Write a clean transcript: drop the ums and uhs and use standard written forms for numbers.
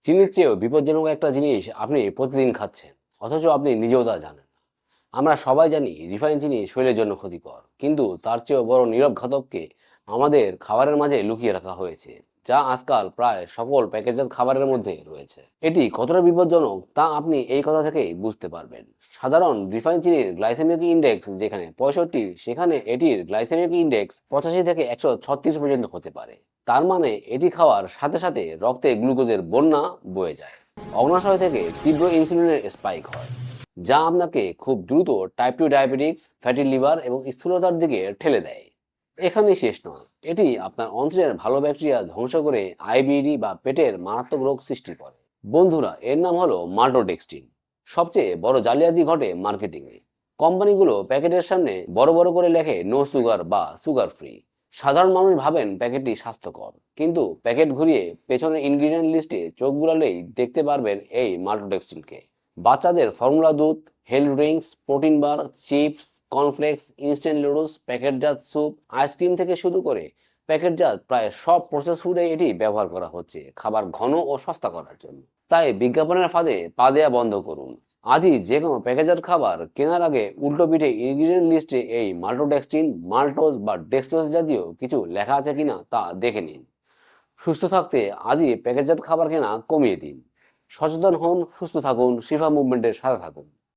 চিনির চেয়েও বিপজ্জনক একটা জিনিস আপনি প্রতিদিন খাচ্ছেন, অথচ আপনি নিজেও তা জানেন না। আমরা সবাই জানি রিফাইন চিনি শরীরের জন্য ক্ষতিকর, কিন্তু তার চেয়েও বড় নীরব ঘাতককে আমাদের খাবারের মাঝে লুকিয়ে রাখা হয়েছে, যা আজকাল প্রায় সকল প্যাকেটজাত খাবারের মধ্যে রয়েছে। এটি কতটা বিপজ্জনক তা আপনি এই কথা থেকেই বুঝতে পারবেন। সাধারণ রিফাইন চিনির গ্লাইসেমিক ইন্ডেক্স যেখানে 65, সেখানে এটির গ্লাইসেমিক ইন্ডেক্স 85 থেকে 136 পর্যন্ত হতে পারে। তার মানে এটি খাওয়ার সাথে সাথে রক্তে গ্লুকোজের বন্যা বয়ে যায়, অগ্নাশয় থেকে তীব্র ইনসুলিনের স্পাইক হয়, যা আপনাকে খুব দ্রুত টাইপ 2 ডায়াবেটিক্স, ফ্যাটি লিভার এবং স্থূলতার দিকে ঠেলে দেয়। এখানেই শেষ নয়, এটি আপনার অন্ত্রের ভালো ব্যাকটেরিয়া ধ্বংস করে আইবিডি বা পেটের মারাত্মক রোগ সৃষ্টি করে। বন্ধুরা, এর নাম হলো মাল্টোডেক্সট্রিন। সবচেয়ে বড় জালিয়াতি ঘটে মার্কেটিংয়ে। কোম্পানিগুলো প্যাকেটের সামনে বড় বড় করে লেখে নো সুগার বা সুগার ফ্রি। সাধারণ মানুষ ভাবেন প্যাকেটটি স্বাস্থ্যকর, কিন্তু প্যাকেট ঘুরিয়ে পেছনের ইনগ্রিডিয়েন্ট লিস্টে চোখ বুলালেই দেখতে পারবেন এই মাল্টোডেক্সট্রিনকে। বাচ্চাদের ফর্মুলা দুধ, হেলথ ড্রিঙ্কস, প্রোটিন বার, চিপস, কর্নফ্লেক্স, ইনস্ট্যান্ট নুডলস, প্যাকেটজাত স্যুপ, আইসক্রিম থেকে শুরু করে প্যাকেটজাত প্রায় সব প্রসেস ফুডে এটি ব্যবহার করা হচ্ছে খাবার ঘন ও সস্তা করার জন্য। তাই বিজ্ঞাপনের ফাঁদে পা দেওয়া বন্ধ করুন। আজই যে কোনো প্যাকেজাত খাবার কেনার আগে উল্টো পিঠে ইনগ্রিডিয়েন্ট লিস্টে এই মাল্টোডেক্সট্রিন, মাল্টোজ বা ডেক্সট্রোজ জাতীয় কিছু লেখা আছে কিনা তা দেখে নিন। সুস্থ থাকতে আজই প্যাকেটজাত খাবার কেনা কমিয়ে দিন। সচেতন হন, সুস্থ থাকুন, শিফা মুভমেন্টের সাথে থাকুন।